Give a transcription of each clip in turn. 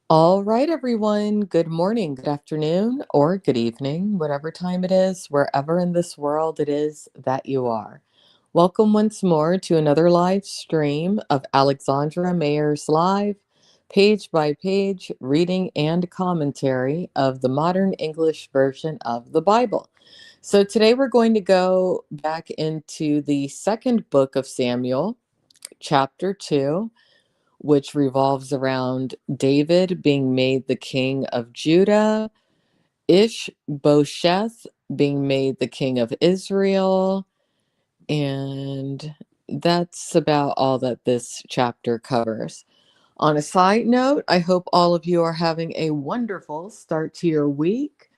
All right, everyone. Good morning, good afternoon, or good evening, whatever time it is, wherever in this world it is that you are. Welcome once more to another live stream of Alexandra Mayers Live, page by page reading and commentary of the modern English version of the Bible. So today we're going to go back into the second book of Samuel, chapter 2, which revolves around David being made the king of Judah, Ishbosheth being made the king of Israel, and that's about all that this chapter covers. On a side note, I hope all of you are having a wonderful start to your week.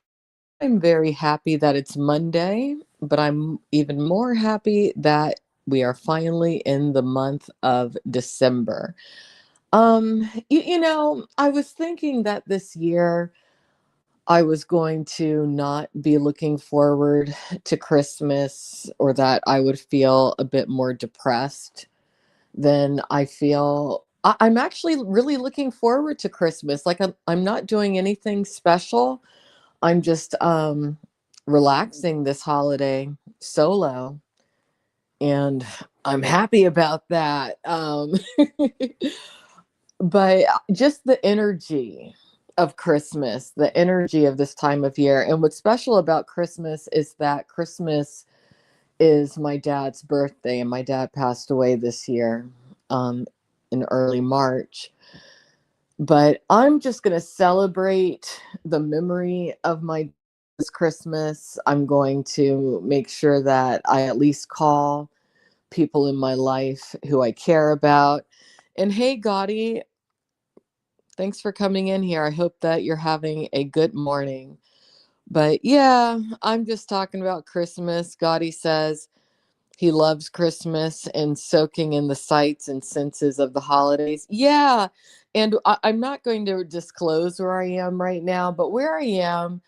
I'm very happy that it's Monday, but I'm even more happy that we are finally in the month of December. I was thinking that this year I was going to not be looking forward to Christmas, or that I would feel a bit more depressed than I feel. I'm actually really looking forward to Christmas. Like I'm not doing anything special. I'm just relaxing this holiday solo, and I'm happy about that. But just the energy of Christmas, the energy of this time of year. And what's special about Christmas is that Christmas is my dad's birthday, and my dad passed away this year, um, in early March. But I'm just going to celebrate the memory of my this Christmas. I'm going to make sure that I at least call people in my life who I care about. And hey, Gotti, thanks for coming in here. I hope that you're having a good morning. But yeah, I'm just talking about Christmas. Gotti says he loves Christmas and soaking in the sights and senses of the holidays. Yeah. And I'm not going to disclose where I am right now, but where I am,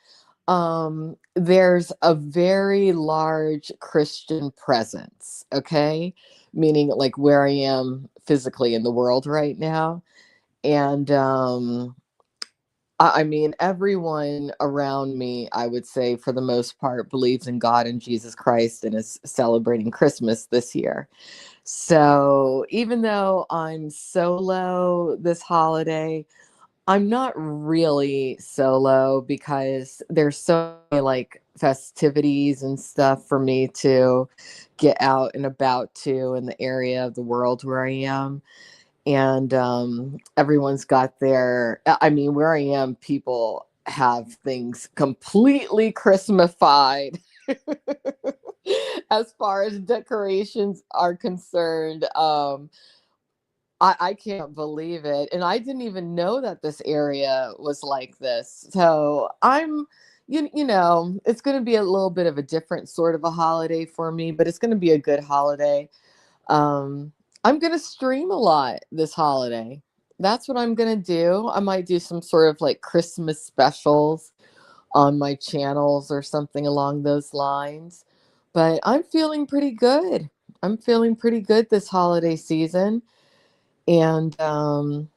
there's a very large Christian presence. Okay. Meaning like where I am physically in the world right now. And I mean, everyone around me, I would say, for the most part, believes in God and Jesus Christ and is celebrating Christmas this year. So even though I'm solo this holiday, I'm not really solo because there's so many like festivities and stuff for me to get out and about to in the area of the world where I am. And everyone's got their, I mean, where I am, people have things completely Christmasified as far as decorations are concerned. I can't believe it, and I didn't even know that this area was like this. So it's going to be a little bit of a different sort of a holiday for me, but it's going to be a good holiday. um, I'm gonna stream a lot this holiday. That's what I'm gonna do. I might do some sort of like Christmas specials on my channels or something along those lines. But I'm feeling pretty good. I'm feeling pretty good this holiday season. And, I'm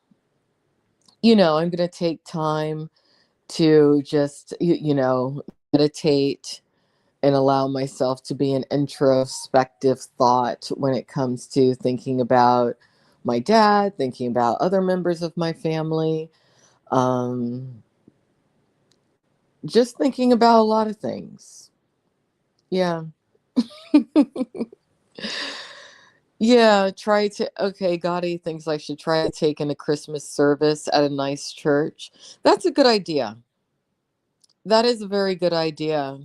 gonna take time to just, meditate and allow myself to be an introspective thought when it comes to thinking about my dad, thinking about other members of my family, um, just thinking about a lot of things. Yeah. Yeah, okay, Gotti thinks I should try to take in a Christmas service at a nice church. That's a good idea. That is a very good idea.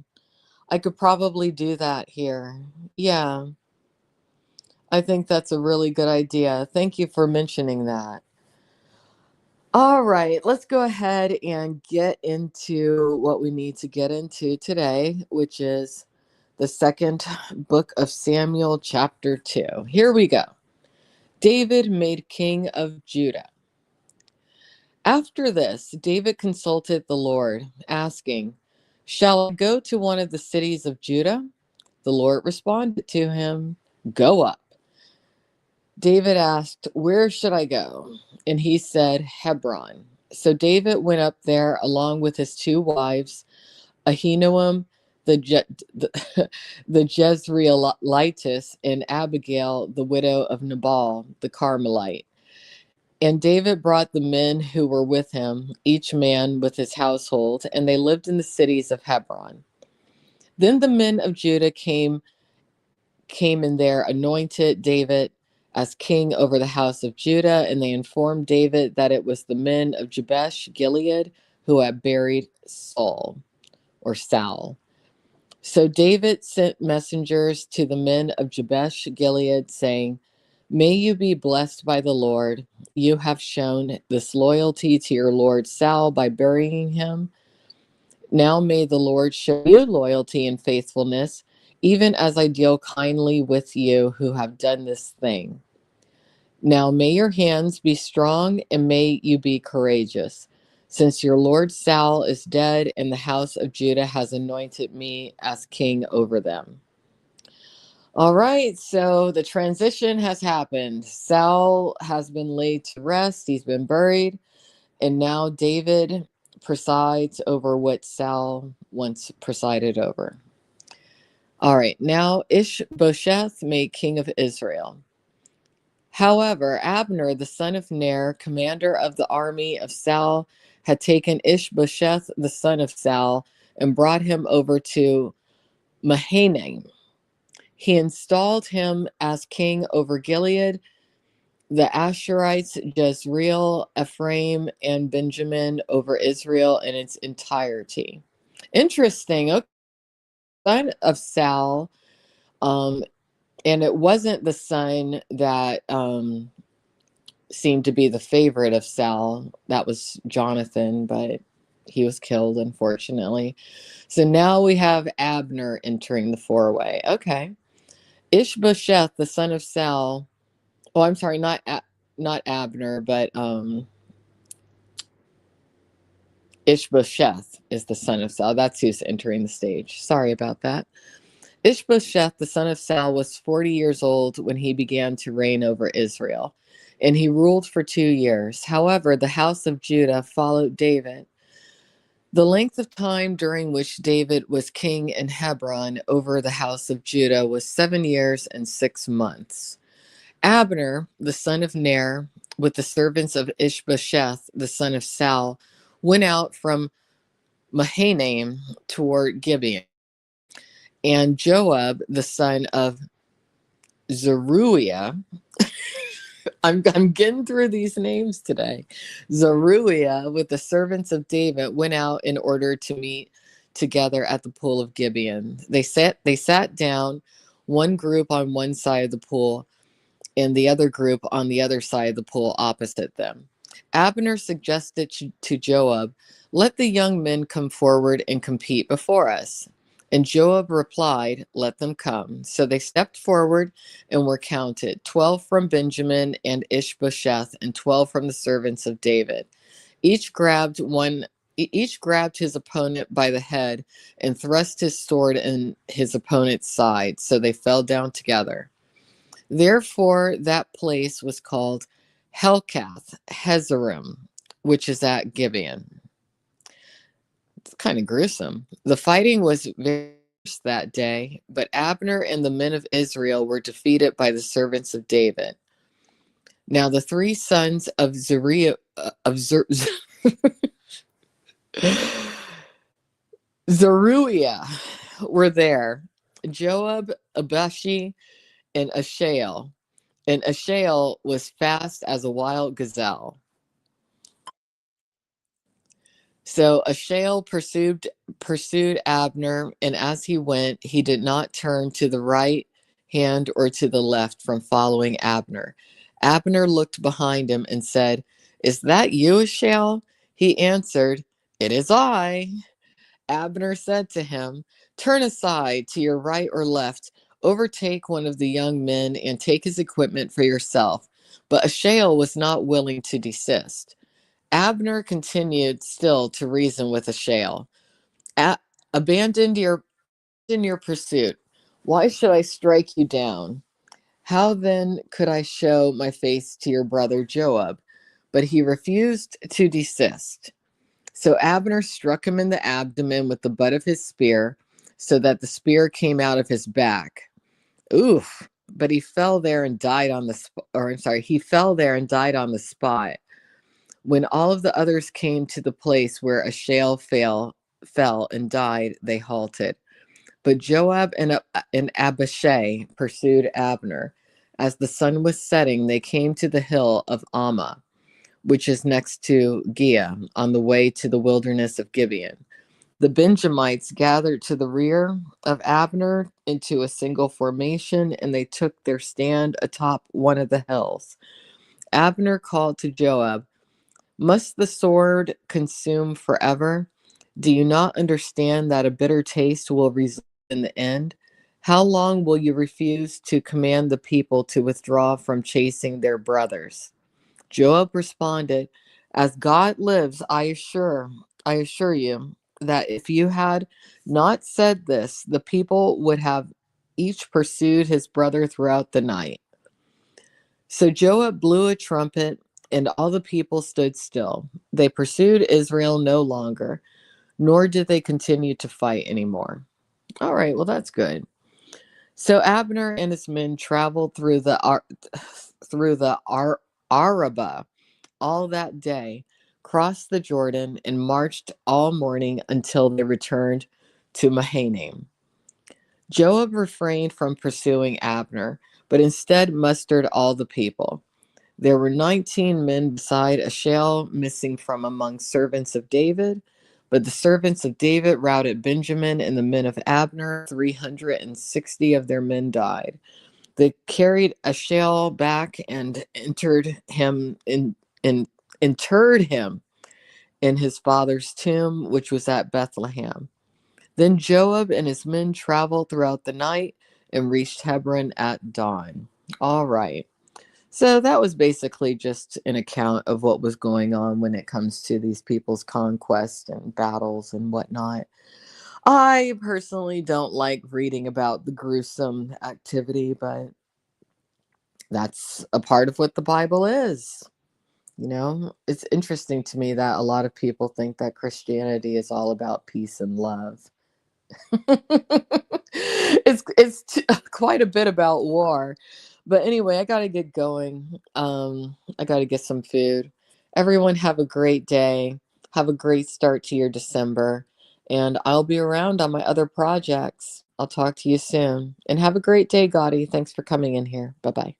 I could probably do that here. Yeah. I think that's a really good idea. Thank you for mentioning that. All right, let's go ahead and get into what we need to get into today, which is the second book of Samuel, chapter 2. Here we go. David made king of Judah. After this, David consulted the Lord, asking, "Shall I go to one of the cities of Judah?" The Lord responded to him, "Go up." David asked, "Where should I go?" And he said, "Hebron." So David went up there along with his two wives, Ahinoam the, the, the Jezreelitess, and Abigail, the widow of Nabal, the Carmelite. And David brought the men who were with him, each man with his household, and they lived in the cities of Hebron. Then the men of Judah came in there, anointed David as king over the house of Judah, and they informed David that it was the men of Jabesh Gilead who had buried Saul or Saul. So David sent messengers to the men of Jabesh Gilead, saying, "May you be blessed by the Lord. You have shown this loyalty to your lord Saul by burying him. Now may the Lord show you loyalty and faithfulness, even as I deal kindly with you who have done this thing. Now may your hands be strong and may you be courageous, since your lord Saul is dead and the house of Judah has anointed me as king over them." All right, so the transition has happened. Saul has been laid to rest, he's been buried, and now David presides over what Saul once presided over. All right, now Ishbosheth made king of Israel. However, Abner, the son of Ner, commander of the army of Saul, had taken Ishbosheth, the son of Saul, and brought him over to Mahanaim. He installed him as king over Gilead, the Asherites, Jezreel, Ephraim, and Benjamin, over Israel in its entirety. Interesting. Okay. Son of Saul, um, and it wasn't the son that seemed to be the favorite of Saul. That was Jonathan, but he was killed, unfortunately. So now we have Abner entering the four-way. Okay. Ishbosheth, the son of Saul. Oh, I'm sorry, not Abner, but Ishbosheth is the son of Saul. That's who's entering the stage. Sorry about that. Ishbosheth, the son of Saul, was 40 years old when he began to reign over Israel, and he ruled for 2 years. However, the house of Judah followed David. The length of time during which David was king in Hebron over the house of Judah was 7 years and 6 months. Abner, the son of Ner, with the servants of Ishbosheth, the son of Saul, went out from Mahanaim toward Gibeon. And Joab, the son of Zeruiah, I'm getting through these names today. Zeruiah, with the servants of David, went out in order to meet together at the pool of Gibeon. They sat down, one group on one side of the pool, and the other group on the other side of the pool opposite them. Abner suggested to Joab, "Let the young men come forward and compete before us." And Joab replied, "Let them come." So they stepped forward and were counted, 12 from Benjamin and Ishbosheth, and 12 from the servants of David. Each grabbed his opponent by the head and thrust his sword in his opponent's side, so they fell down together. Therefore, that place was called Helkath Hazarim, which is at Gibeon. It's kind of gruesome. The fighting was very fierce that day, but Abner and the men of Israel were defeated by the servants of David. Now the three sons of Zeruiah were there: Joab, Abishi, and Ashael. And Ashael was fast as a wild gazelle. So Ashael pursued Abner, and as he went, he did not turn to the right hand or to the left from following Abner. Abner looked behind him and said, "Is that you, Ashael?" He answered, "It is I." Abner said to him, "Turn aside to your right or left, overtake one of the young men, and take his equipment for yourself." But Ashael was not willing to desist. Abner continued still to reason with Ashael. Abandon your pursuit. Why should I strike you down? How then could I show my face to your brother Joab? but he refused to desist. So Abner struck him in the abdomen with the butt of his spear, so that the spear came out of his back. Oof. But he fell there and died on the he fell there and died on the spot. When all of the others came to the place where fell and died, they halted. But Joab and Abishai pursued Abner. As the sun was setting, they came to the hill of Ammah, which is next to Giah, on the way to the wilderness of Gibeon. The Benjamites gathered to the rear of Abner into a single formation, and they took their stand atop one of the hills. Abner called to Joab, "Must the sword consume forever? Do you not understand that a bitter taste will result in the end? How long will you refuse to command the people to withdraw from chasing their brothers?" Joab responded, "As God lives, I assure you that if you had not said this, the people would have each pursued his brother throughout the night." So Joab blew a trumpet, and all the people stood still. They pursued Israel no longer, nor did they continue to fight anymore. All right, well, that's good. So Abner and his men traveled through the Arabah all that day, crossed the Jordan, and marched all morning until they returned to Mahanaim. Joab refrained from pursuing Abner, but instead mustered all the people. There were 19 men beside Asahel missing from among servants of David, but the servants of David routed Benjamin and the men of Abner. 360 of their men died. They carried Asahel back and interred him in his father's tomb, which was at Bethlehem. Then Joab and his men traveled throughout the night and reached Hebron at dawn. All right. So that was basically just an account of what was going on when it comes to these people's conquest and battles and whatnot. I personally don't like reading about the gruesome activity, but that's a part of what the Bible is. You know, it's interesting to me that a lot of people think that Christianity is all about peace and love. Quite a bit about war. But anyway, I got to get going. I got to get some food. Everyone have a great day. Have a great start to your December. And I'll be around on my other projects. I'll talk to you soon. And have a great day, Gotti. Thanks for coming in here. Bye-bye.